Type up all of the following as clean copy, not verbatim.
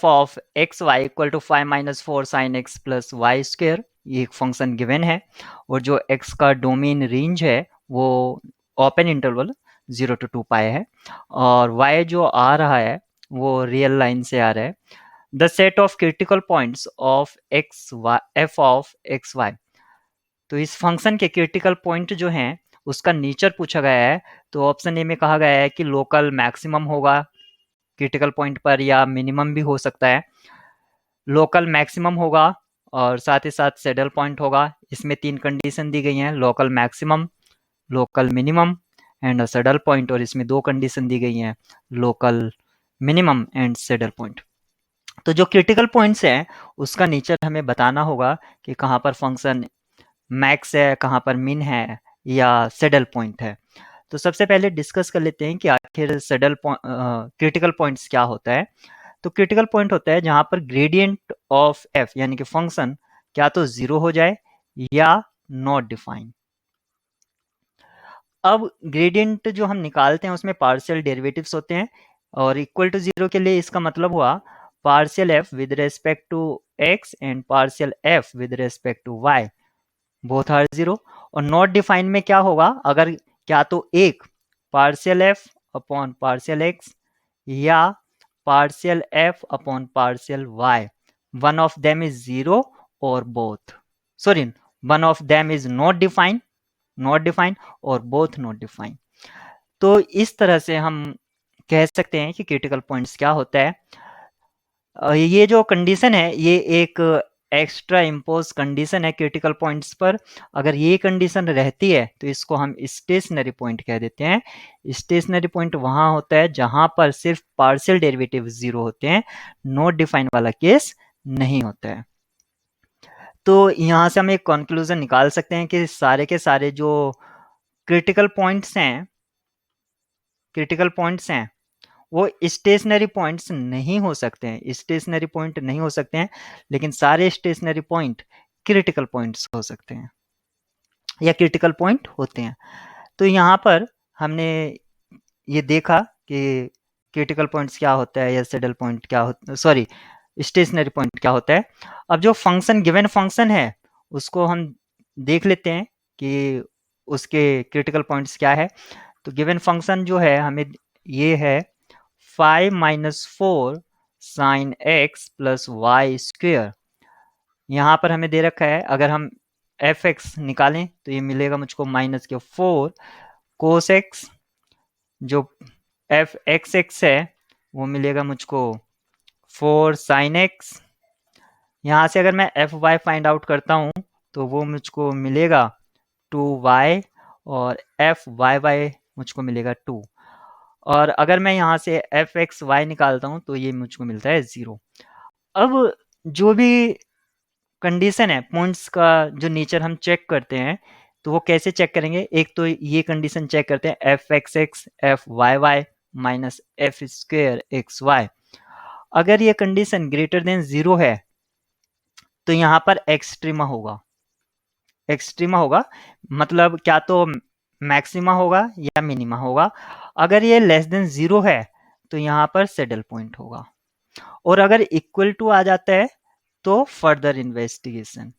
Of X Y equal to 5 - 4 sin x plus Y square, ये एक function given है और जो x का डोमेन रेंज है वो ओपन इंटरवल 0 to 2 पाई है और y जो आ रहा है वो रियल लाइन से आ रहा है। The set of critical points of X Y F of X Y, तो इस फंक्शन के क्रिटिकल पॉइंट जो हैं उसका नेचर पूछा गया है। तो ऑप्शन ए में कहा गया है कि लोकल मैक्सिमम होगा क्रिटिकल पॉइंट पर या मिनिमम भी हो सकता है, लोकल मैक्सिमम होगा और साथ ही साथ सैडल पॉइंट होगा। इसमें 3 कंडीशन दी गई हैं, local maximum, local minimum and saddle point, और इसमें 2 कंडीशन दी गई हैं, local minimum and saddle point. तो जो क्रिटिकल पॉइंट्स हैं उसका नेचर हमें बताना होगा कि कहाँ पर फंक्शन मैक्स है, कहाँ पर मिन है या सैडल पॉइंट है। तो सबसे पहले डिस्कस कर लेते हैं कि आखिर सैडल क्रिटिकल पॉइंट्स क्या होता है। तो क्रिटिकल पॉइंट होता है जहां पर ग्रेडियंट ऑफ एफ यानी कि फंक्शन क्या तो 0 हो जाए या नॉट डिफाइन। अब ग्रेडियंट जो हम निकालते हैं उसमें पार्शियल डेरिवेटिव्स होते हैं और इक्वल टू 0 के लिए इसका मतलब हुआ partial F with respect to X and partial F with respect to Y, both are 0। और नॉट डिफाइन में क्या होगा, अगर क्या तो एक partial f upon partial x या partial f upon partial y, one of them is 0 और both, sorry one of them is not define और बोथ नॉट डिफाइन। तो इस तरह से हम कह सकते हैं कि क्रिटिकल पॉइंट्स क्या होता है। ये जो कंडीशन है ये एक एक्स्ट्रा इम्पोज कंडीशन है क्रिटिकल पॉइंट्स पर। अगर ये कंडीशन रहती है तो इसको हम स्टेशनरी पॉइंट कह देते हैं। स्टेशनरी पॉइंट वहां होता है जहां पर सिर्फ पार्शियल डेरिवेटिव 0 होते हैं, नॉट डिफाइन वाला केस नहीं होता है। तो यहाँ से हम एक कंक्लूजन निकाल सकते हैं कि सारे के सारे जो क्रिटिकल पॉइंट्स हैं वो स्टेशनरी पॉइंट्स नहीं हो सकते हैं, स्टेशनरी पॉइंट नहीं हो सकते हैं, लेकिन सारे स्टेशनरी पॉइंट क्रिटिकल पॉइंट्स हो सकते हैं या क्रिटिकल पॉइंट होते हैं। तो यहाँ पर हमने ये देखा कि क्रिटिकल पॉइंट्स क्या होता है या सैडल पॉइंट क्या होता है, सॉरी स्टेशनरी पॉइंट क्या होता है। अब जो फंक्शन गिवन फंक्शन है उसको हम देख लेते हैं कि उसके क्रिटिकल पॉइंट्स क्या है। तो गिवन फंक्शन जो है हमें ये है 5 - 4 sin x plus Y square. यहाँ पर हमें दे रखा है अगर हम एफ एक्स निकालें तो ये मिलेगा मुझको -4 कोस एक्स, जो एफ एक्स एक्स है वो मिलेगा मुझको 4 sin x। यहाँ से अगर मैं एफ वाई फाइंड आउट करता हूँ तो वो मुझको मिलेगा 2y और एफ वाई वाई मुझको मिलेगा 2। और अगर मैं यहाँ से एफ एक्स वाई निकालता हूँ तो ये मुझको मिलता है 0। अब जो भी कंडीशन है पॉइंट्स का जो नेचर हम चेक करते हैं तो वो कैसे चेक करेंगे। एक तो ये कंडीशन चेक करते हैं F X X F Y Y minus F square X Y. अगर ये कंडीशन ग्रेटर देन 0 है तो यहाँ पर एक्सट्रीमा होगा, मतलब क्या तो मैक्सिमा होगा या मिनिमा होगा। अगर ये लेस देन 0 है तो यहाँ पर सैडल पॉइंट होगा और अगर इक्वल टू आ जाता है तो फर्दर इन्वेस्टिगेशन।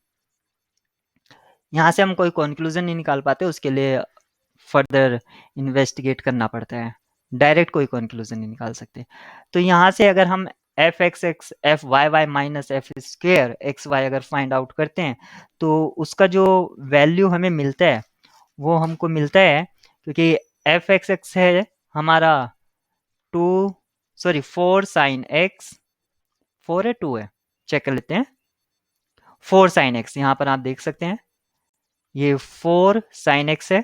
यहाँ से हम कोई कंक्लूजन नहीं निकाल पाते, उसके लिए फर्दर इन्वेस्टिगेट करना पड़ता है, डायरेक्ट कोई कंक्लूजन नहीं निकाल सकते। तो यहाँ से अगर हम F X X F Y Y minus F square X Y अगर फाइंड आउट करते हैं तो उसका जो वैल्यू हमें मिलता है वो हमको मिलता है क्योंकि एफ एक्स एक्स है हमारा 4 साइन एक्स, 4 है 2 है, चेक कर लेते हैं। 4 साइन एक्स यहाँ पर आप देख सकते हैं ये 4 साइन एक्स है,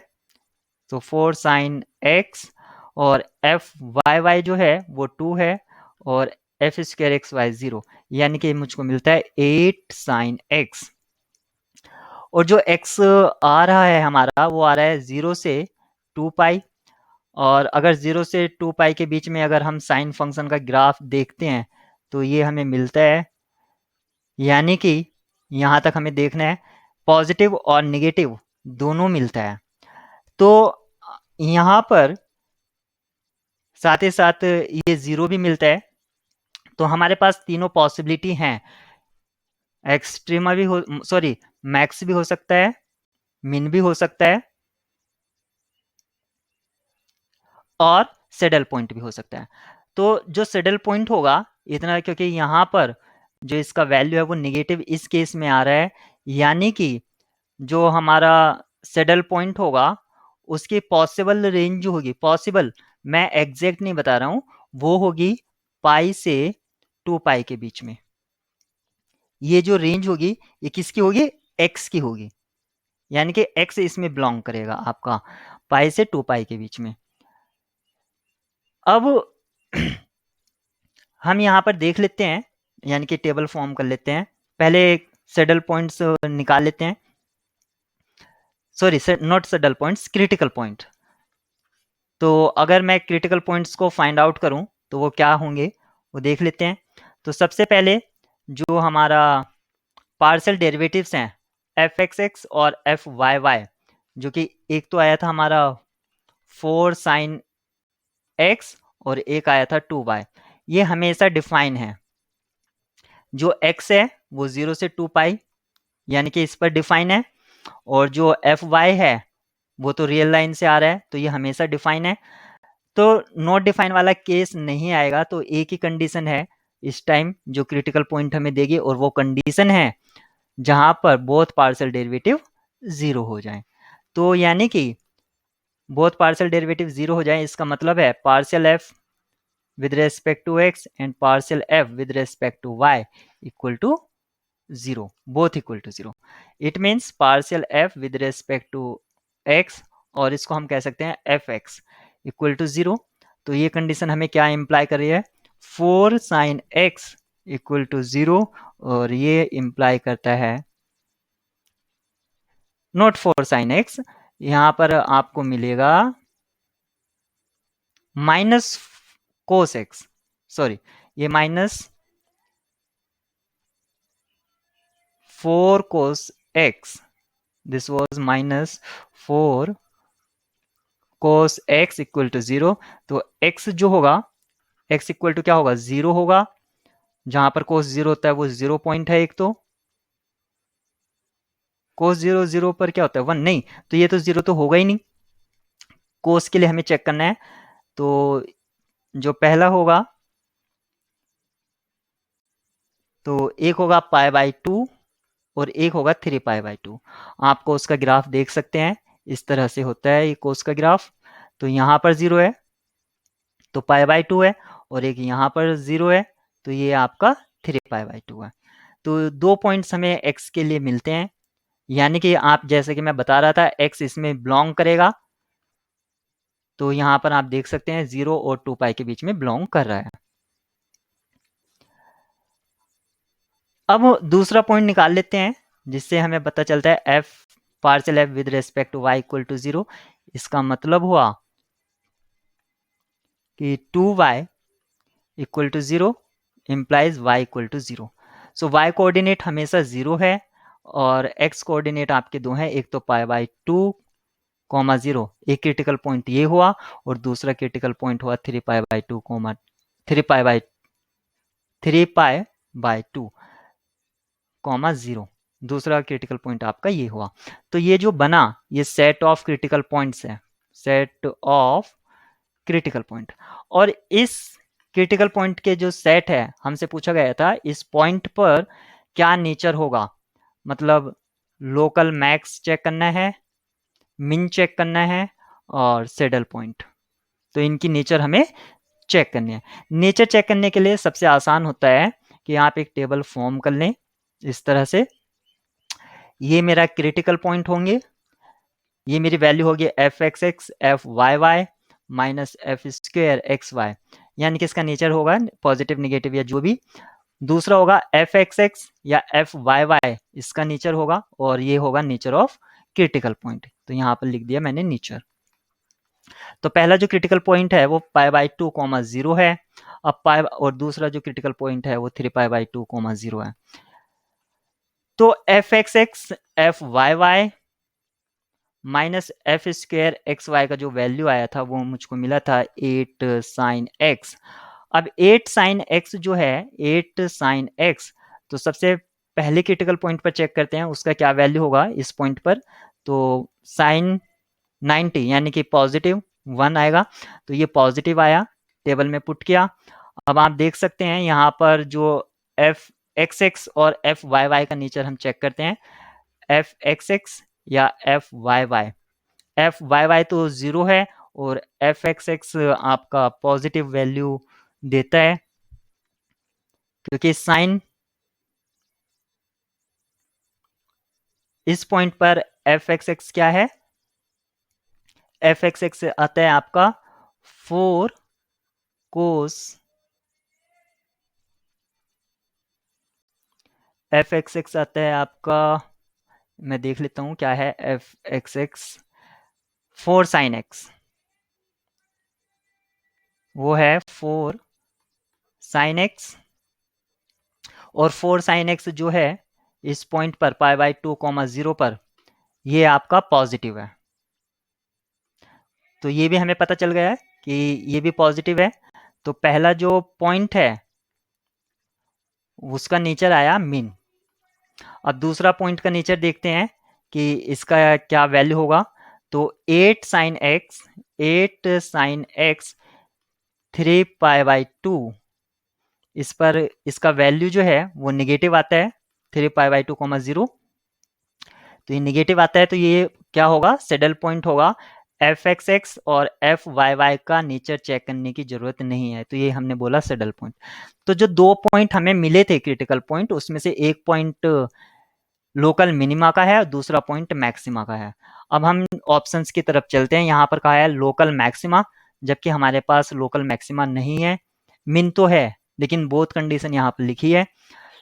तो 4 साइन एक्स और एफ वाई वाई जो है वो 2 है और एफ स्क्वायर एक्स वाई 0, यानी कि मुझको मिलता है 8 साइन एक्स। और जो एक्स आ रहा है हमारा वो आ रहा है 0 से 2 पाई, और अगर 0 से 2 पाई के बीच में अगर हम साइन फंक्शन का ग्राफ देखते हैं तो ये हमें मिलता है, यानी कि यहाँ तक हमें देखना है पॉजिटिव और निगेटिव दोनों मिलता है। तो यहाँ पर साथ ही साथ ये 0 भी मिलता है, तो हमारे पास तीनों पॉसिबिलिटी हैं, एक्सट्रीमा भी हो, सॉरी मैक्स भी हो सकता है, मिन भी हो सकता है, और सैडल पॉइंट भी हो सकता है। तो जो सैडल पॉइंट होगा इतना, क्योंकि यहाँ पर जो इसका वैल्यू है वो नेगेटिव इस केस में आ रहा है, यानी कि जो हमारा सैडल पॉइंट होगा उसकी पॉसिबल रेंज जो होगी, पॉसिबल मैं एग्जैक्ट नहीं बता रहा हूँ, वो होगी पाई से 2 पाई के बीच में। ये जो रेंज होगी ये किसकी होगी, एक्स की होगी, यानी कि एक्स इसमें बिलोंग करेगा आपका पाई से 2 पाई के बीच में। अब हम यहाँ पर देख लेते हैं, यानी कि टेबल फॉर्म कर लेते हैं। पहले सैडल पॉइंट्स निकाल लेते हैं, sorry not saddle points, critical point. तो अगर मैं क्रिटिकल पॉइंट्स को फाइंड आउट करूं तो वो क्या होंगे वो देख लेते हैं। तो सबसे पहले जो हमारा पार्शियल डेरिवेटिव्स हैं एफ एक्स एक्स और एफ वाई वाई, जो कि एक तो आया था हमारा 4 sin x और एक आया था 2y, ये हमेशा डिफाइन है। जो x है वो 0 से 2 पाई, यानी कि इस पर डिफाइन है, और जो एफ वाई है वो तो रियल लाइन से आ रहा है, तो ये हमेशा डिफाइन है। तो नॉट डिफाइन वाला केस नहीं आएगा, तो एक ही कंडीशन है इस टाइम जो क्रिटिकल पॉइंट हमें देगी, और वो कंडीशन है जहां पर बोथ पार्शियल डेरिवेटिव 0 हो जाए। तो यानी कि बोथ पार्शियल डेरिवेटिव 0 हो जाए, इसका मतलब है partial F with respect to x and partial f with respect to y equal to 0, both equal to 0. It means partial f with respect to x, और इसको हम कह सकते हैं fx equal to 0। तो ये कंडीशन हमें क्या इम्प्लाई कर रही है, 4 sin x equal to 0, और ये इम्प्लाई करता है नॉट 4 sin x, यहाँ पर आपको मिलेगा माइनस कोस एक्स, सॉरी ये minus 4 cos x, this was minus 4 cos x equal to 0। तो x जो होगा, x इक्वल टू क्या होगा, 0 होगा, जहां पर cos 0 होता है वो 0 पॉइंट है एक, तो cos 0 0 पर क्या होता है 1, नहीं तो ये तो 0 तो होगा ही नहीं। cos के लिए हमें चेक करना है, तो जो पहला होगा तो एक होगा π/2 और एक होगा 3π/2। आपको उसका ग्राफ देख सकते हैं, इस तरह से होता है ये कोस का ग्राफ। तो यहाँ पर 0 है तो π/2 है, और एक यहाँ पर 0 है तो ये आपका 3π/2 है। तो 2 पॉइंट्स हमें x के लिए मिलते हैं, यानी कि आप जैसे कि मैं बता रहा था x इसमें बिलोंग करेगा, तो यहाँ पर आप देख सकते हैं 0 और 2 पाई के बीच में बिलोंग कर रहा है। अब दूसरा पॉइंट निकाल लेते हैं, जिससे हमें पता चलता है f partial f with respect to y equal to 0। इसका मतलब हुआ कि 2y इक्वल टू 0 इम्प्लाइज y equal to 0। So y coordinate हमेशा 0 है, और x कोऑर्डिनेट आपके दो हैं, एक तो π/2 कॉमा 0, एक क्रिटिकल पॉइंट ये हुआ, और दूसरा क्रिटिकल पॉइंट हुआ 3π/2 कॉमा 3π/2 कॉमा 0, दूसरा क्रिटिकल पॉइंट आपका ये हुआ। तो ये जो बना ये सेट ऑफ क्रिटिकल पॉइंट्स है, सेट ऑफ क्रिटिकल पॉइंट। और इस क्रिटिकल पॉइंट के जो सेट है, हमसे पूछा गया था इस पॉइंट पर क्या नेचर होगा, मतलब लोकल मैक्स चेक करना है, मिन चेक करना है, और सैडल पॉइंट। तो इनकी नेचर हमें चेक करनी है। नेचर चेक करने के लिए सबसे आसान होता है कि आप एक टेबल फॉर्म कर लें इस तरह से। ये मेरा क्रिटिकल पॉइंट होंगे, ये मेरी वैल्यू होगी F X X F Y Y minus F square X Y, यानी कि इसका नेचर होगा पॉजिटिव नेगेटिव या जो भी। दूसरा होगा एफ एक्स एक्स या एफ वाई वाई, इसका नेचर होगा, और ये होगा नेचर ऑफ क्रिटिकल पॉइंट। तो यहाँ पर लिख दिया मैंने नेचर। तो पहला जो क्रिटिकल पॉइंट है वो π/2 कॉमा 0 है, अब पाई, और दूसरा जो क्रिटिकल पॉइंट है वो 3π/2 कॉमा 0 है। तो F X X F Y Y minus F square X Y का जो वैल्यू आया था वो मुझको मिला था 8 sin x, अब 8 साइन x जो है, 8 साइन x, तो सबसे पहले क्रिटिकल पॉइंट पर चेक करते हैं उसका क्या वैल्यू होगा इस पॉइंट पर। तो साइन 90 यानी कि +1 आएगा, तो ये पॉजिटिव आया, टेबल में पुट किया। अब आप देख सकते हैं यहाँ पर जो एफ एक्स एक्स और एफ वाई वाई का नेचर हम चेक करते हैं, एफ एक्स एक्स या F Y Y. F Y Y तो 0 है और एफ एक्स एक्स आपका पॉजिटिव वैल्यू देता है, क्योंकि साइन इस पॉइंट पर एफ एक्स एक्स क्या है, एफ एक्स एक्स आता है आपका 4 कोस एफ एक्स एक्स आता है आपका, मैं देख लेता हूं क्या है F X x, 4 sine x, वो है 4 साइन एक्स। और 4 साइन एक्स जो है इस पॉइंट पर π/2, 0 पर, ये आपका पॉजिटिव है। तो ये भी हमें पता चल गया है कि ये भी पॉजिटिव है। तो पहला जो पॉइंट है उसका नेचर आया मीन। अब दूसरा पॉइंट का नेचर देखते हैं कि इसका क्या वैल्यू होगा। तो 8 साइन एक्स, 8 साइन एक्स 3π/2, इस पर इसका वैल्यू जो है वो नेगेटिव आता है, 3π/2, 0। तो ये नेगेटिव आता है, तो ये क्या होगा, सेडल पॉइंट होगा। एफ एक्स एक्स और एफ वाई वाई का नेचर चेक करने की जरूरत नहीं है, तो ये हमने बोला सेडल पॉइंट। तो जो 2 पॉइंट हमें मिले थे क्रिटिकल पॉइंट, उसमें से एक पॉइंट लोकल मिनिमा का है और दूसरा पॉइंट मैक्सिमा का है। अब हम ऑप्शंस की तरफ चलते हैं। यहाँ पर कहा है लोकल मैक्सिमा, जबकि हमारे पास लोकल मैक्सिमा नहीं है। मिन तो है लेकिन बोथ कंडीशन यहाँ पर लिखी है।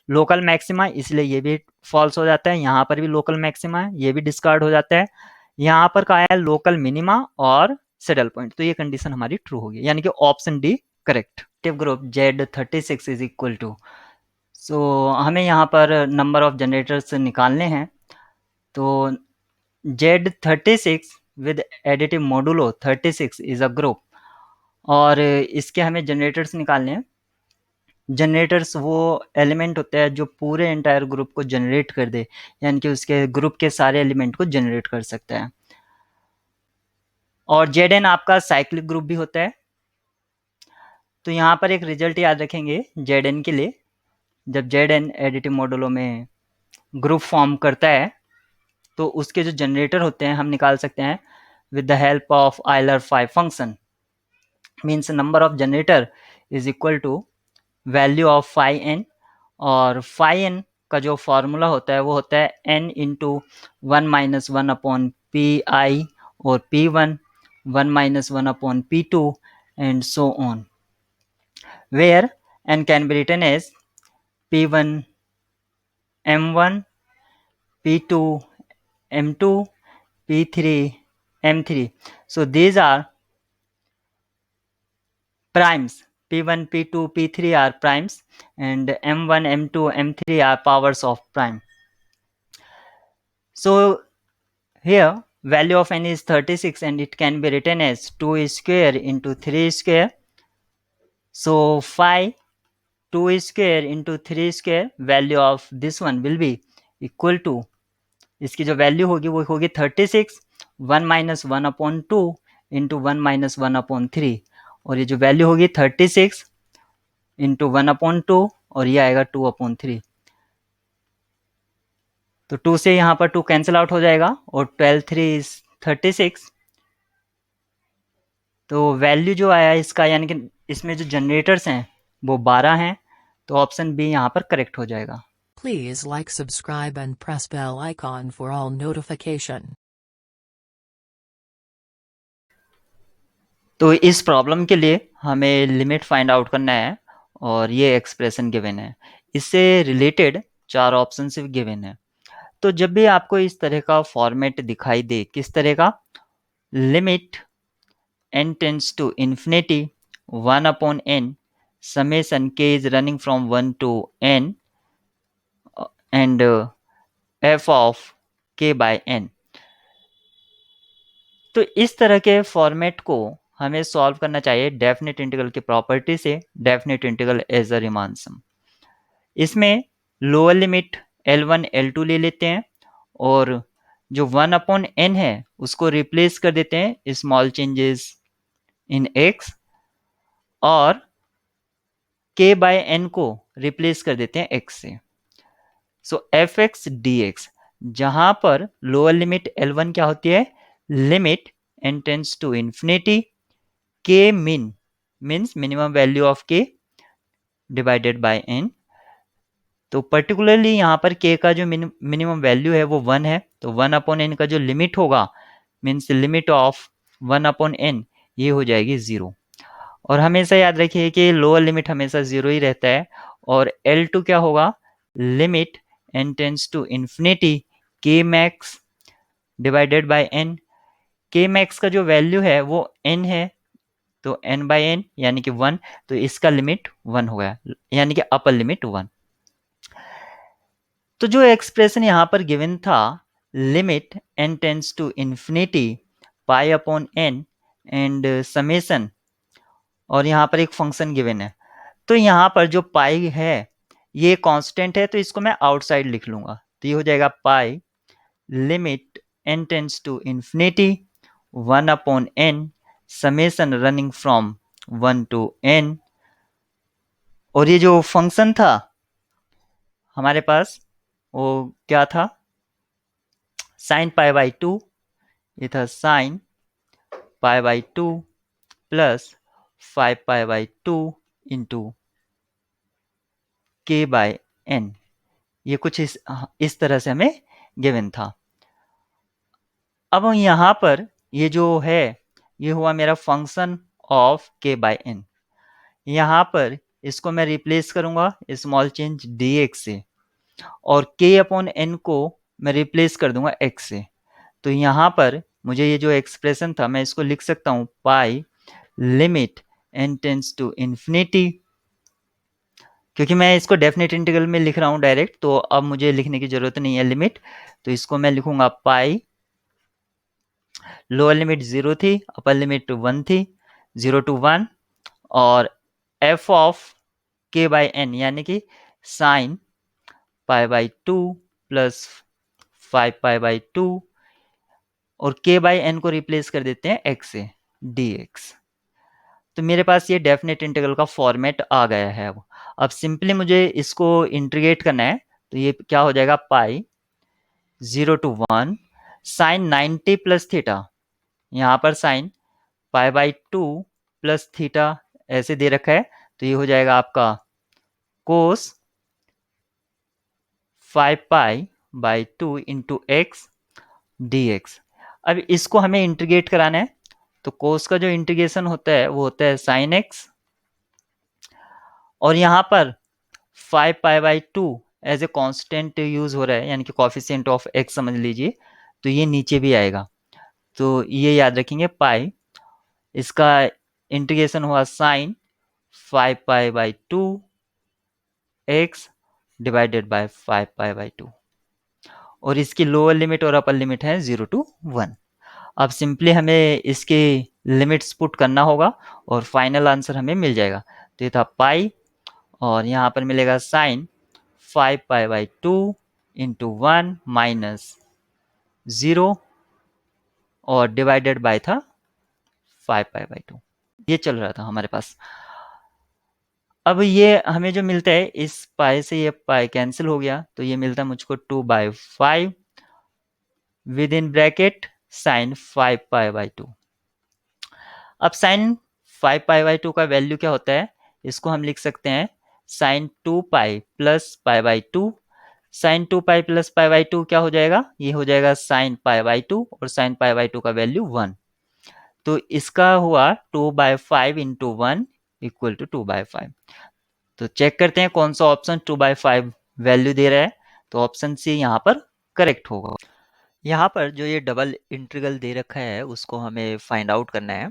लोकल मैक्सिमा, इसलिए ये भी फॉल्स हो जाता है। यहाँ पर भी लोकल मैक्सिमा है, ये भी डिस्कार्ड हो जाता है। यहाँ पर कहा है लोकल मिनिमा और सेडल पॉइंट, तो ये कंडीशन हमारी ट्रू होगी, यानी कि option D correct. Group Z36 is equal to, so हमें यहाँ पर नंबर ऑफ जनरेटर्स निकालने हैं। तो Z36 with additive modulo 36 is a group, और इसके हमें जनरेटर्स निकालने हैं। जनरेटर्स वो एलिमेंट होते हैं जो पूरे एंटायर ग्रुप को जनरेट कर दे, यानी कि उसके ग्रुप के सारे एलिमेंट को जनरेट कर सकता है। और Zn आपका साइक्लिक ग्रुप भी होता है। तो यहाँ पर एक रिजल्ट याद रखेंगे Zn के लिए। जब Zn एडिटिव मॉडुलो में ग्रुप फॉर्म करता है तो उसके जो जनरेटर होते हैं हम निकाल सकते हैं with the help of Euler phi function. Means number of generator is equal to value of phi N, और फाई एन का जो फॉर्मूला होता है वो होता है n इंटू 1-1/p(i) और p1 1-1/p2 and so on, where n can be written as p1 m1, p2 m2, p3 m3. So these are primes. p1 p2 p3 are primes and m1 m2 m3 are powers of prime. So here value of n is 36 and it can be written as 2 square into 3 square. So phi 2 square into 3 square, value of this one will be equal to, इसकी जो value होगी वो होगी 36 1-1/2 into 1-1/3, और ये जो value होगी 36 into 1/2 और ये आएगा 2/3। तो 2 से यहाँ पर 2 कैंसिल आउट हो जाएगा और 12 3 36। तो वैल्यू जो आया इसका, यानी कि इसमें जो जनरेटर्स हैं वो 12 हैं, तो ऑप्शन बी यहाँ पर करेक्ट हो जाएगा। Please like, subscribe and press bell icon for all notification. तो इस प्रॉब्लम के लिए हमें लिमिट फाइंड आउट करना है और ये एक्सप्रेशन गिवन है। इससे रिलेटेड 4 ऑप्शन सिर्फ गिवन है। तो जब भी आपको इस तरह का फॉर्मेट दिखाई दे, किस तरह का, limit n tends to infinity 1/n summation k is running from 1 to n and f of k by n, तो इस तरह के फॉर्मेट को हमें सॉल्व करना चाहिए डेफिनेट इंटीग्रल की प्रॉपर्टी से, definite integral as a Riemann sum. इसमें लोअर लिमिट L1 L2 ले लेते हैं और जो 1/n है उसको रिप्लेस कर देते हैं स्मॉल चेंजेस इन x, और k/n को रिप्लेस कर देते हैं x से। सो fx dx, जहां पर लोअर लिमिट L1 क्या होती है, limit n tends to infinity k min means minimum value of k divided by n। तो पर्टिकुलरली यहाँ पर k का जो मिनिमम वैल्यू है वो 1 है, तो 1/n का जो लिमिट होगा मीन्स लिमिट ऑफ 1/n ये हो जाएगी 0। और हमेशा याद रखिए कि लोअर लिमिट हमेशा 0 ही रहता है। और L2 क्या होगा, limit n tends to infinity k max divided by n। k max का जो वैल्यू है वो n है, तो n/n यानी कि 1, तो इसका लिमिट 1 हो गया, यानी कि अपर लिमिट 1। तो जो एक्सप्रेशन यहाँ पर गिवन था, limit n tends to infinity π/n and summation, और यहाँ पर एक फंक्शन गिवन है, तो यहाँ पर जो पाई है ये कांस्टेंट है, तो इसको मैं आउटसाइड लिख लूंगा, तो ये हो जाएगा pi limit n tends to infinity 1/n summation running from 1 to n। और ये जो फंक्शन था हमारे पास वो क्या था, sin π/2, ये था sin π/2 प्लस 5π/2 इंटू k/n। ये कुछ इस तरह से हमें गिवन था। अब यहाँ पर ये जो है ये हुआ मेरा फंक्शन ऑफ k/n। यहाँ पर इसको मैं रिप्लेस करूंगा स्मॉल चेंज dx से, और k/n को मैं रिप्लेस कर दूंगा x से। तो यहाँ पर मुझे ये जो एक्सप्रेशन था मैं इसको लिख सकता हूँ pi limit n tends to infinity, क्योंकि मैं इसको डेफिनेट इंटीग्रल में लिख रहा हूँ डायरेक्ट, तो अब मुझे लिखने की जरूरत नहीं है लिमिट, तो इसको मैं लिखूंगा पाई, लोअर लिमिट 0 थी, अपर लिमिट 1 थी, 0 to 1, और f ऑफ k/n यानी कि साइन π/2 प्लस 5π/2, और k/n को रिप्लेस कर देते हैं x से dx। तो मेरे पास ये डेफिनेट इंटीग्रल का फॉर्मेट आ गया है। अब सिंपली मुझे इसको इंटीग्रेट करना है, तो ये क्या हो जाएगा पाई 0 to 1 साइन 90 प्लस थीटा, यहाँ पर साइन π/2 प्लस थीटा ऐसे दे रखा है, तो ये हो जाएगा आपका कोस 5π/2 इंटू एक्स dx। अब इसको हमें इंटीग्रेट कराना है, तो कोस का जो इंटीग्रेशन होता है वो होता है साइन एक्स, और यहाँ पर 5π/2 एज ए कांस्टेंट यूज हो रहा है, यानी कि कॉफिशिएंट ऑफ एक्स समझ लीजिए, तो ये नीचे भी आएगा, तो ये याद रखेंगे पाई, इसका इंटीग्रेशन हुआ साइन 5π/2 एक्स डिवाइडेड बाय 5π/2, और इसकी लोअर लिमिट और अपर लिमिट है 0 to 1। अब सिंपली हमें इसके लिमिट्स पुट करना होगा और फाइनल आंसर हमें मिल जाएगा। तो ये था पाई, और यहाँ पर मिलेगा साइन 5π/2 इंटू 1 माइनस 0, और डिवाइडेड बाय था 5π/2। ये चल रहा था हमारे पास। अब ये हमें जो मिलता है, इस पाई से ये पाई कैंसिल हो गया, तो ये मिलता है मुझको 2/5 विद इन ब्रैकेट साइन 5π/2। अब साइन 5π/2 का वैल्यू क्या होता है, इसको हम लिख सकते हैं साइन 2π प्लस π/2। साइन 2π प्लस π/2 क्या हो जाएगा, ये हो जाएगा साइन π/2, और साइन π/2 का वैल्यू 1, तो इसका हुआ 2/5 इंटू 1 इक्वल टू 2/5। तो चेक करते हैं कौन सा ऑप्शन 2/5 वैल्यू दे रहा है, तो ऑप्शन सी यहाँ पर करेक्ट होगा। यहाँ पर जो ये डबल इंटीग्रल दे रखा है उसको हमें फाइंड आउट करना है,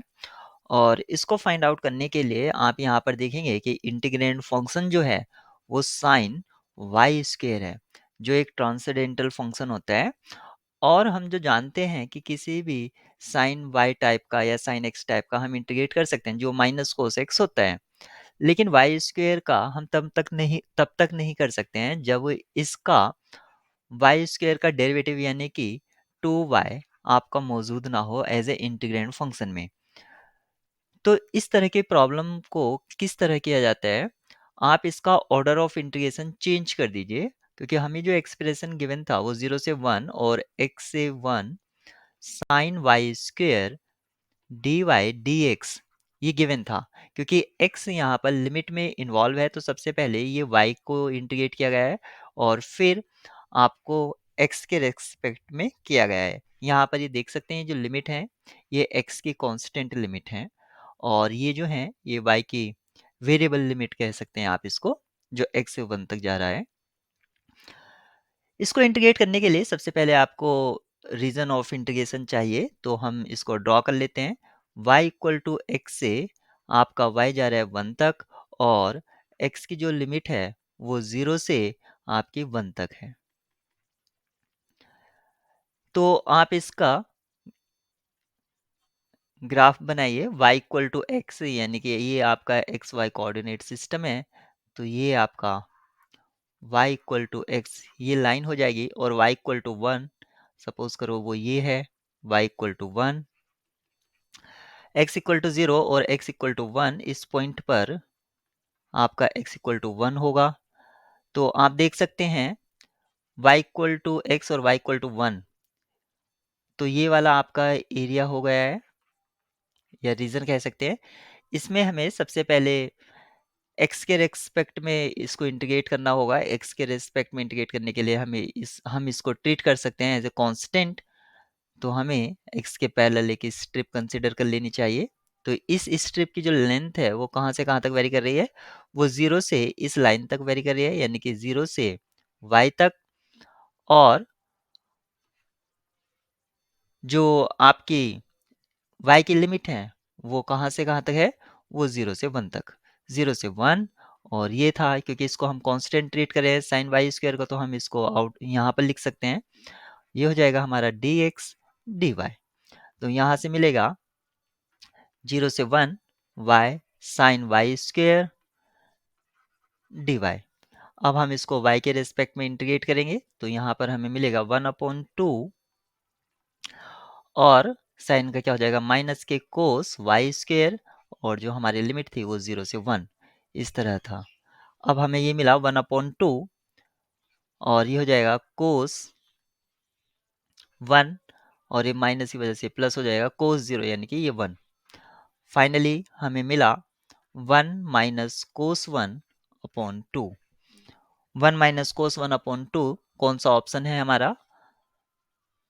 और इसको फाइंड आउट करने के लिए आप यहाँ पर देखेंगे कि इंटीग्रेंड फंक्शन जो है वो साइन y स्क्वायर है, जो एक ट्रांसेंडेंटल फंक्शन होता है, और हम जो जानते हैं कि किसी भी साइन वाई टाइप का या साइन एक्स टाइप का हम इंटीग्रेट कर सकते हैं जो माइनस कोस एक्स होता है, लेकिन वाई स्क्वेयर का हम तब तक नहीं कर सकते हैं जब इसका वाई स्क्वेयर का डेरिवेटिव यानी कि 2y आपका मौजूद ना हो एज ए इंटीग्रेंड फंक्शन में। तो इस तरह के प्रॉब्लम को किस तरह किया जाता है, आप इसका ऑर्डर ऑफ इंटीग्रेशन चेंज कर दीजिए, क्योंकि हमें जो एक्सप्रेशन गिवन था वो 0 से 1 और x से 1 sine Y square D Y D X ये गिवन था। क्योंकि x यहाँ पर लिमिट में इन्वॉल्व है तो सबसे पहले ये y को इंटीग्रेट किया गया है और फिर आपको x के रेस्पेक्ट में किया गया है। यहाँ पर ये देख सकते हैं जो लिमिट है ये x की कांस्टेंट लिमिट है और ये जो है ये y की वेरिएबल लिमिट कह सकते हैं आप इसको, जो x से 1 तक जा रहा है। इसको इंटीग्रेट करने के लिए सबसे पहले आपको रीजन ऑफ इंटीग्रेशन चाहिए, तो हम इसको ड्रॉ कर लेते हैं। y इक्वल टू एक्स से आपका y जा रहा है 1 तक और x की जो लिमिट है वो 0 से आपकी 1 तक है। तो आप इसका ग्राफ बनाइए y इक्वल टू एक्स, यानी कि ये आपका एक्स वाई कोऑर्डिनेट सिस्टम है, तो ये आपका y इक्वल टू एक्स ये लाइन हो जाएगी और y इक्वल टू 1 सपोज करो वो ये है, y equal to 1, x equal to 0 और x इक्वल टू 1 इस पॉइंट पर आपका x इक्वल टू 1 होगा। तो आप देख सकते हैं y इक्वल टू एक्स और y इक्वल टू 1, तो ये वाला आपका एरिया हो गया है या रीजन कह सकते हैं। इसमें हमें सबसे पहले x के रेस्पेक्ट में इसको इंटीग्रेट करना होगा। x के रेस्पेक्ट में इंटीग्रेट करने के लिए हम इसको ट्रीट कर सकते हैं एज ए कांस्टेंट, तो हमें x के पैरेलल एक स्ट्रिप कंसीडर कर लेनी चाहिए। तो इस स्ट्रिप की जो लेंथ है वो कहाँ से कहाँ तक वेरी कर रही है, वो 0 से इस लाइन तक वेरी कर रही है, यानी कि 0 से y तक, और जो आपकी y की लिमिट है वो कहाँ से कहाँ तक है, वो 0 से 1 तक, 0 से 1। और ये था क्योंकि इसको हम कांस्टेंट ट्रीट करें साइन वाई स्क्वायर का, तो हम इसको आउट यहाँ पर लिख सकते हैं। ये हो जाएगा हमारा डी एक्स डी वाई। तो यहाँ से मिलेगा 0 से 1 y sine Y square D Y. अब हम इसको y के रेस्पेक्ट में इंटीग्रेट करेंगे तो यहाँ पर हमें मिलेगा 1/2 और साइन का क्या हो जाएगा माइनस के कोस वाई स्क्वेयर, और जो हमारी लिमिट थी वो 0 से 1 इस तरह था। अब हमें ये मिला 1/2 और ये हो जाएगा कोस 1 और ये माइनस की वजह से प्लस हो जाएगा कोस 0 यानी कि ये 1। फाइनली हमें मिला 1 माइनस कोस 1/2। 1 माइनस कोस 1/2 कौन सा ऑप्शन है हमारा,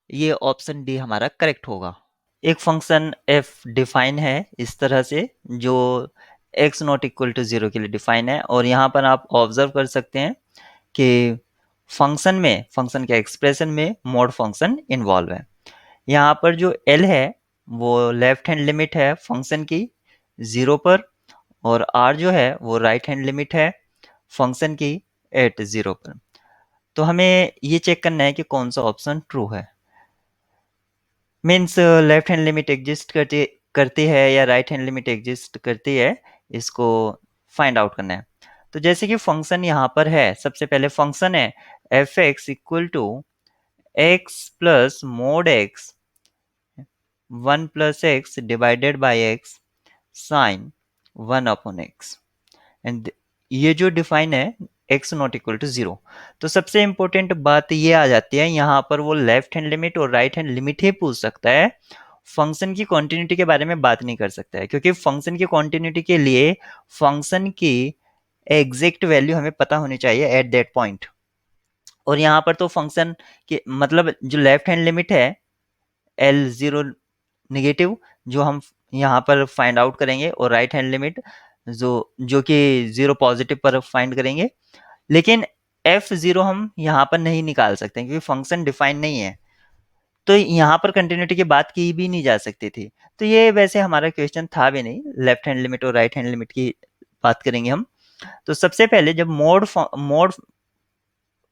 ये ऑप्शन डी हमारा करेक्ट होगा। एक फंक्शन f डिफाइन है इस तरह से, जो x नॉट इक्वल टू 0 के लिए डिफाइन है, और यहाँ पर आप ऑब्जर्व कर सकते हैं कि फंक्शन के एक्सप्रेशन में मॉड फंक्शन इन्वॉल्व है। यहाँ पर जो l है वो लेफ्ट हैंड लिमिट है फंक्शन की 0 पर, और r जो है वो राइट हैंड लिमिट है फंक्शन की एट 0 पर। तो हमें ये चेक करना है कि कौन सा ऑप्शन ट्रू है। Means left hand limit exist करती है या राइट हैंड लिमिट एग्जिस्ट करती है, इसको फाइंड आउट करना है। तो जैसे कि फंक्शन यहाँ पर है, सबसे पहले फंक्शन है F X equal to X plus mod X 1 plus X divided by X sine 1/x, and ये जो डिफाइन है x नॉट इक्वल टू 0। तो सबसे इंपॉर्टेंट बात ये आ जाती है, यहाँ पर वो लेफ्ट हैंड लिमिट और राइट हैंड लिमिट ही पूछ सकता है, फंक्शन की कॉन्टिन्यूटी के बारे में बात नहीं कर सकता है, क्योंकि फंक्शन की कॉन्टिन्यूटी के लिए फंक्शन की एग्जैक्ट वैल्यू हमें पता होनी चाहिए एट दैट पॉइंट। और यहाँ पर तो फंक्शन के मतलब जो लेफ्ट हैंड लिमिट है L0 नेगेटिव, जो हम यहाँ पर फाइंड आउट करेंगे, और राइट हैंड लिमिट जो कि 0 पॉजिटिव पर फाइंड करेंगे। लेकिन f0 हम यहाँ पर नहीं निकाल सकते क्योंकि फंक्शन डिफाइन नहीं है, तो यहाँ पर कंटिन्यूटी की बात की भी नहीं जा सकती थी। तो ये वैसे हमारा क्वेश्चन था भी नहीं, लेफ्ट हैंड लिमिट और राइट हैंड लिमिट की बात करेंगे हम। तो सबसे पहले जब मोड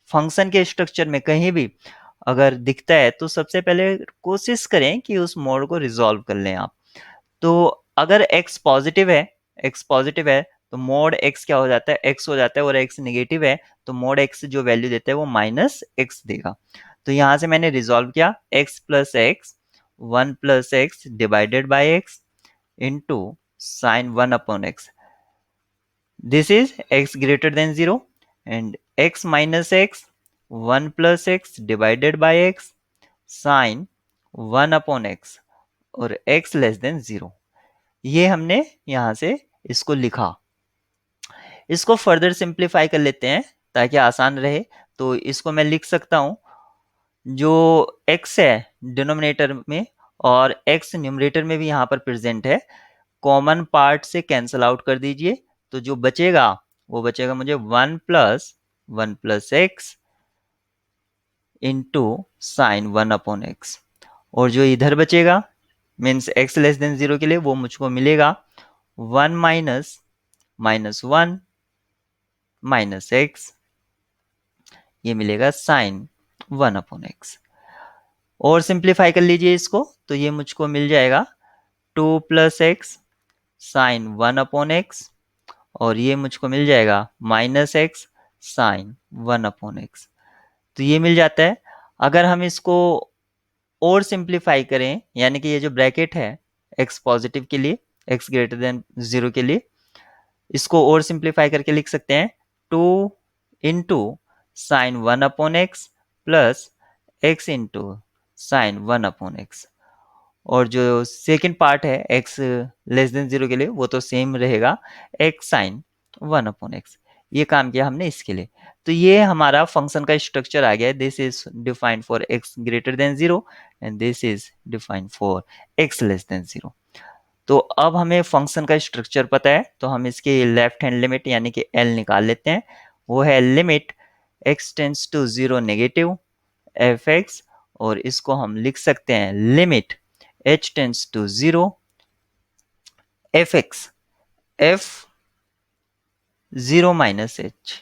फंक्शन के स्ट्रक्चर में कहीं भी अगर दिखता है तो सबसे पहले कोशिश करें कि उस मोड को रिजॉल्व कर लें आप। तो अगर x पॉजिटिव है तो मोड x क्या हो जाता है, x हो जाता है, और x नेगेटिव है तो मोड x जो वैल्यू देता है वो माइनस x देगा। तो यहाँ से मैंने रिजॉल्व किया x plus x 1 plus X divided by x into sine 1 upon x. This is x greater than 0 and x minus x 1 plus x divided by x sin 1 upon x और x less than 0। ये हमने यहाँ से इसको लिखा। इसको further simplify कर लेते हैं ताकि आसान रहे। तो इसको मैं लिख सकता हूँ, जो x है डिनोमिनेटर में और x न्यूमरेटर में भी यहाँ पर प्रेजेंट है, कॉमन पार्ट से कैंसल आउट कर दीजिए। तो जो बचेगा वो बचेगा मुझे 1 plus x into sine 1 upon X, और जो इधर बचेगा मीन्स x लेस देन 0 के लिए वो मुझको मिलेगा 1 माइनस 1 माइनस एक्स, ये मिलेगा साइन 1 अपॉन एक्स। और सिंप्लीफाई कर लीजिए इसको तो ये मुझको मिल जाएगा 2 plus X sine 1 upon X, और ये मुझको मिल जाएगा minus X sine 1 upon X. तो ये मिल जाता है। अगर हम इसको और सिंप्लीफाई करें, यानी कि ये जो ब्रैकेट है x पॉजिटिव के लिए, x ग्रेटर देन 0 के लिए, इसको और सिंप्लीफाई करके लिख सकते हैं 2 into sine 1 upon x plus x into sine 1 upon X, और जो सेकेंड पार्ट है x लेस देन 0 के लिए वो तो सेम रहेगा, x साइन 1 अपॉन एक्स। ये काम किया हमने इसके लिए। तो ये हमारा फंक्शन का स्ट्रक्चर आ गया। This is defined for x greater than 0 and this is defined for x less than 0। तो अब हमें फंक्शन का स्ट्रक्चर पता है, तो हम इसकी लेफ्ट हैंड लिमिट यानी कि l निकाल लेते हैं। वो है limit x tends to 0 negative f(x), और इसको हम लिख सकते हैं limit h tends to 0 f(x) f 0 minus h,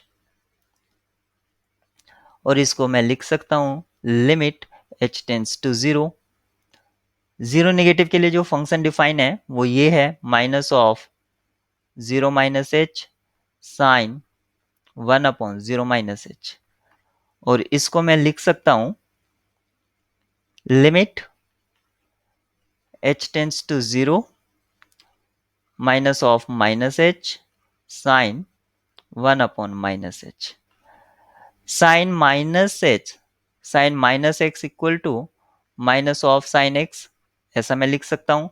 और इसको मैं लिख सकता हूं limit h tends to 0। 0 negative के लिए जो फंक्शन डिफाइन है वो ये है minus of 0 minus h sine 1 upon 0 minus h, और इसको मैं लिख सकता हूं limit h tends to 0 minus of minus h sine 1 upon minus h। Sine minus x equal to minus of sine x, ऐसा मैं लिख सकता हूं।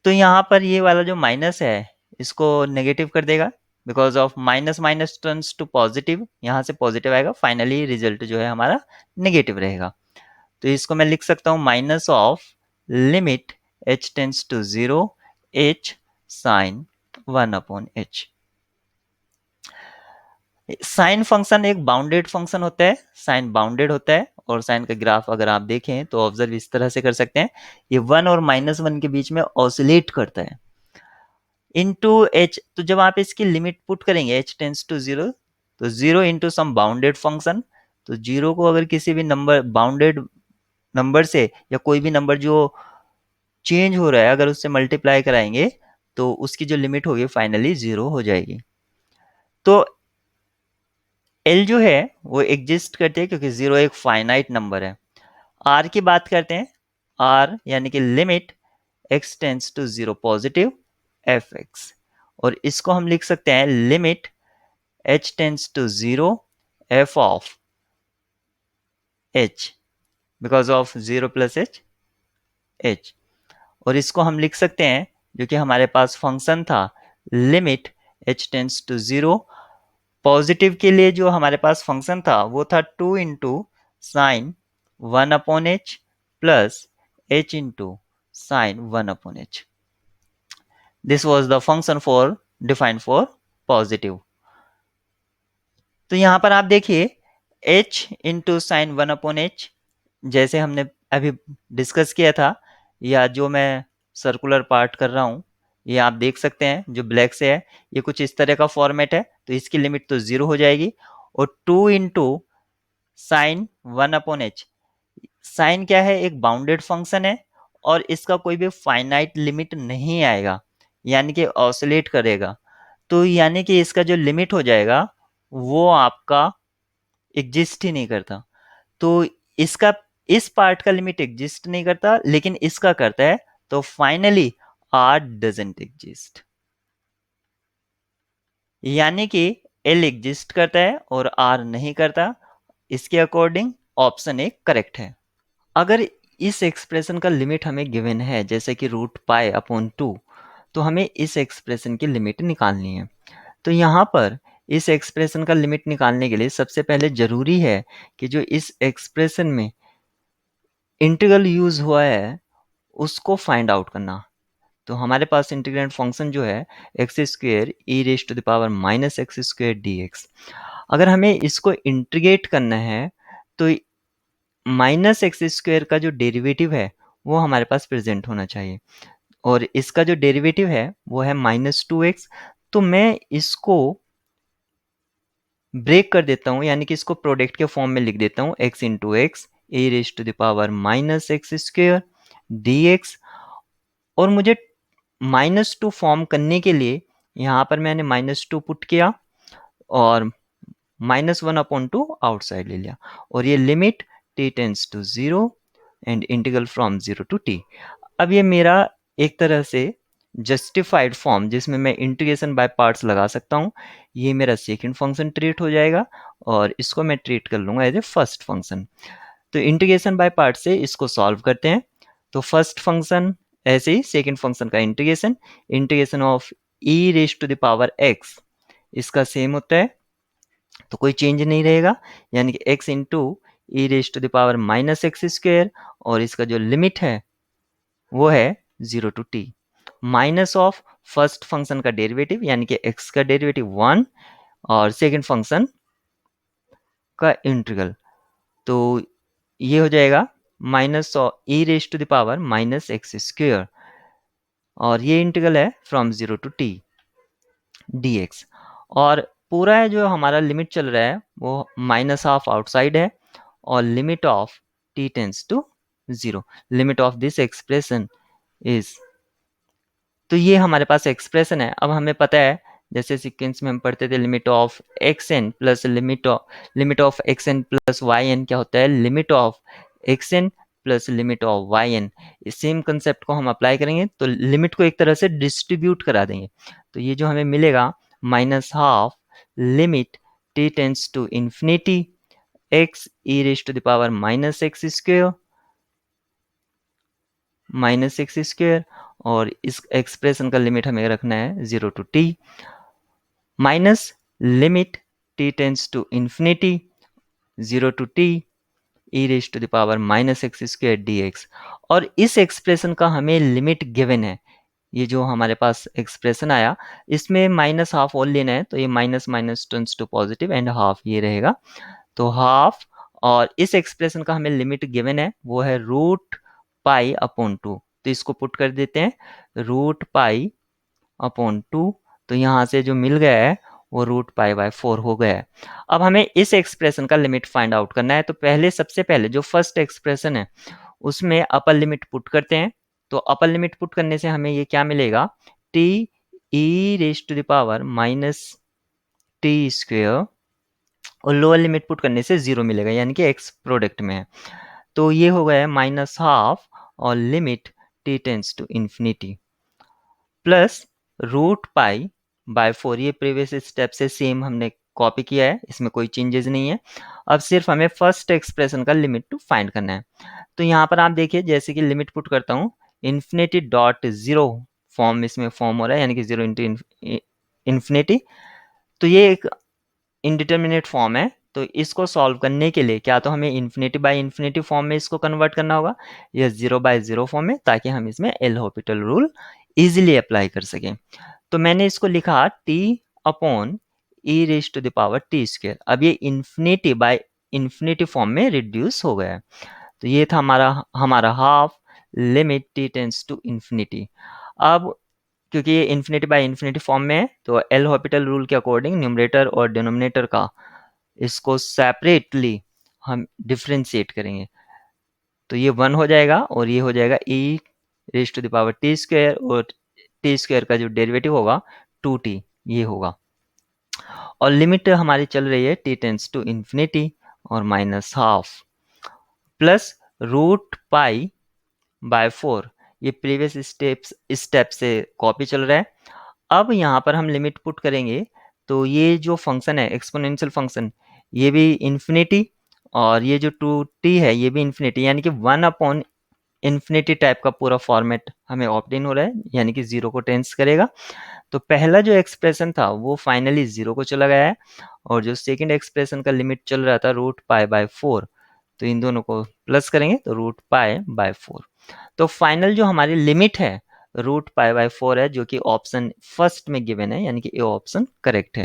तो यहां पर ये वाला जो माइनस है इसको नेगेटिव कर देगा, because of minus minus turns to positive, यहां से पॉजिटिव आएगा, फाइनली रिजल्ट जो है हमारा नेगेटिव रहेगा। तो इसको मैं लिख सकता हूं minus of limit h tends to 0 h sine 1 upon h। Sine function एक बाउंडेड फंक्शन होता है, साइन बाउंडेड होता है, और साइन का ग्राफ अगर आप देखें तो ऑब्जर्व इस तरह से कर सकते हैं, ये 1 और -1 के बीच में ऑसिलेट करता है इनटू h। तो जब आप इसकी लिमिट पुट करेंगे h टेंस टू 0, तो 0 इंटू सम बाउंडेड फंक्शन, तो 0 को अगर किसी भी नंबर बाउंडेड नंबर से या कोई भी नंबर जो चेंज हो रहा है अगर उससे मल्टीप्लाई कराएंगे तो उसकी जो लिमिट होगी फाइनली 0 हो जाएगी। तो L जो है वो एग्जिस्ट करती है क्योंकि 0 एक फाइनाइट नंबर है। R की बात करते हैं, R यानी कि limit x tends to 0 positive f(x), और इसको हम लिख सकते हैं limit h tends to 0 f of h, because of 0 plus h, और इसको हम लिख सकते हैं जो कि हमारे पास फंक्शन था limit h tends to 0 positive के लिए, जो हमारे पास फंक्शन था वो था 2 into sine 1 upon h plus h into sine 1 upon h। This was the function for defined for positive. तो यहां पर आप देखिए h into sine 1 upon h, जैसे हमने अभी डिस्कस किया था, या जो मैं सर्कुलर पार्ट कर रहा हूं ये आप देख सकते हैं जो ब्लैक से है, ये कुछ इस तरह का फॉर्मेट है। तो इसकी लिमिट तो 0 हो जाएगी, और 2 इंटू साइन 1/h। साइन क्या है, एक बाउंडेड फंक्शन है और इसका कोई भी फाइनाइट लिमिट नहीं आएगा, यानी कि ऑसिलेट करेगा। तो यानी कि इसका जो लिमिट हो जाएगा वो आपका एग्जिस्ट ही नहीं करता। तो इसका इस पार्ट का लिमिट एग्जिस्ट नहीं करता, लेकिन इसका करता है। तो फाइनली आर डजंट एग्जिस्ट, यानी कि एल एग्जिस्ट करता है और आर नहीं करता। इसके अकॉर्डिंग ऑप्शन ए करेक्ट है। अगर इस एक्सप्रेशन का लिमिट हमें गिवन है, जैसे कि √π/2, तो हमें इस एक्सप्रेशन की लिमिट निकालनी है। तो यहाँ पर इस एक्सप्रेशन का लिमिट निकालने के लिए सबसे पहले जरूरी है कि जो इस एक्सप्रेशन में इंटीग्रल यूज हुआ है उसको फाइंड आउट करना। तो हमारे पास इंटीग्रेंड फंक्शन जो है x²e⁻x²dx। अगर हमें इसको इंटीग्रेट करना है तो -x² का जो डेरिवेटिव है वो हमारे पास प्रेजेंट होना चाहिए, और इसका जो डेरिवेटिव है वो है -2x। तो मैं इसको ब्रेक कर देता हूँ, यानी कि इसको प्रोडक्ट के फॉर्म में लिख देता हूँ, x into x e⁻x² dx। और मुझे -2 फॉर्म करने के लिए यहाँ पर मैंने -2 पुट किया और -1/2 आउटसाइड ले लिया, और ये limit t tends to 0 and integral from 0 to t। अब ये मेरा एक तरह से जस्टिफाइड फॉर्म, जिसमें मैं इंटीग्रेशन बाय पार्ट्स लगा सकता हूँ, ये मेरा सेकंड फंक्शन ट्रीट हो जाएगा और इसको मैं ट्रीट कर लूँगा एज ए फर्स्ट फंक्शन। तो इंटीग्रेशन बाय पार्ट से इसको सॉल्व करते हैं। तो फर्स्ट फंक्शन ऐसे ही सेकंड फंक्शन का इंटीग्रेशन ऑफ e⁻x इसका सेम होता है, तो कोई चेंज नहीं रहेगा, यानी कि x इंटू e⁻x², और इसका जो लिमिट है वो है 0 to t, minus of first function का डेरिवेटिव यानी कि x का डेरिवेटिव 1 और सेकंड फंक्शन का इंटीग्रल। तो ये हो जाएगा -e⁻x², और ये इंटीग्रल है फ्रॉम 0 टू t dx। और पूरा जो हमारा लिमिट चल रहा है वो -½ आउटसाइड है, और limit of t tends to 0, limit of this expression is. तो ये हमारे पास एक्सप्रेशन है। अब हमें पता है, जैसे सीक्वेंस में हम पढ़ते थे, limit of xn plus limit of xn plus yn क्या होता है, limit of xn plus limit of yn। इस सेम कंसेप्ट को हम अप्लाई करेंगे तो लिमिट को एक तरह से डिस्ट्रीब्यूट करा देंगे। तो ये जो हमें मिलेगा -½ limit t tends to infinity x e⁻x², और इस एक्सप्रेशन का लिमिट हमें रखना है 0 to t, minus limit t tends to infinity 0 to t e⁻x² dx। और इस एक्सप्रेशन का हमें लिमिट गिवन है। ये जो हमारे पास एक्सप्रेशन आया इसमें -½ और लेना है, तो ये minus minus turns to positive and half ये रहेगा, तो हाफ। और इस एक्सप्रेशन का हमें लिमिट गिवन है वो है √π/2, तो इसको पुट कर देते हैं √π/2। तो यहाँ से जो मिल गया है वो √π/4 हो गया है। अब हमें इस एक्सप्रेशन का लिमिट फाइंड आउट करना है। तो सबसे पहले जो फर्स्ट एक्सप्रेशन है उसमें अपर लिमिट पुट करते हैं। तो अपर लिमिट पुट करने से हमें ये क्या मिलेगा, t e⁻t², और लोअर लिमिट पुट करने से 0 मिलेगा, यानी कि x प्रोडक्ट में है। तो ये हो गया है -½ और limit t tends to infinity plus √π/4। ये प्रीवियस स्टेप से सेम हमने कॉपी किया है, इसमें कोई चेंजेस नहीं है। अब सिर्फ हमें फर्स्ट एक्सप्रेशन का लिमिट टू फाइंड करना है। तो यहाँ पर आप देखिए, जैसे कि लिमिट पुट करता हूँ, ∞.0 फॉर्म इसमें फॉर्म हो रहा है, यानी कि 0 इंटू इंफिनिटी। तो ये एक इनडिटर्मिनेट फॉर्म है। तो इसको सॉल्व करने के लिए क्या तो हमें इन्फिनिटी बाय इन्फिनिटी फॉर्म में इसको कन्वर्ट करना होगा, या 0/0 फॉर्म में, ताकि हम इसमें L'Hopital rule easily apply कर सकें। तो मैंने इसको लिखा t/e⁻t²। अब ये इन्फिनिटी बाय इन्फिनिटी फॉर्म में रिड्यूस हो गया है। तो ये था हमारा half limit t tends to infinity. अब क्योंकि ये इन्फिनिटी बाय इन्फिनिटी फॉर्म में है, तो एल हॉपिटल रूल के अकॉर्डिंग न्यूमरेटर और डिनोमिनेटर का इसको सेपरेटली हम डिफ्रेंशिएट करेंगे तो ये 1 हो जाएगा और ये हो जाएगा e raise to the power t square और t स्क्वायर का जो डेरिवेटिव होगा 2t ये होगा और लिमिट हमारी चल रही है t टेंड्स टू इन्फिनिटी और minus half plus root pi by 4 ये प्रीवियस स्टेप से कॉपी चल रहा है। अब यहाँ पर हम लिमिट पुट करेंगे तो ये जो फंक्शन है एक्सपोनेंशियल फंक्शन ये भी इन्फिनिटी और ये जो 2t है ये भी इन्फिनिटी यानी कि 1 अपॉन इन्फिनिटी टाइप का पूरा फॉर्मेट हमें ऑप्टेन हो रहा है यानी कि 0 को टेंस करेगा। तो पहला जो एक्सप्रेशन था वो फाइनली 0 को चला गया है और जो सेकंड एक्सप्रेशन का लिमिट चल रहा था रूट पाई बाय 4 तो इन दोनों को प्लस करेंगे तो रूट पाई बाय 4 तो फाइनल जो हमारी लिमिट है रूट पाई बाय 4 है जो कि ऑप्शन फर्स्ट में गिवन है यानी कि ए ऑप्शन करेक्ट है।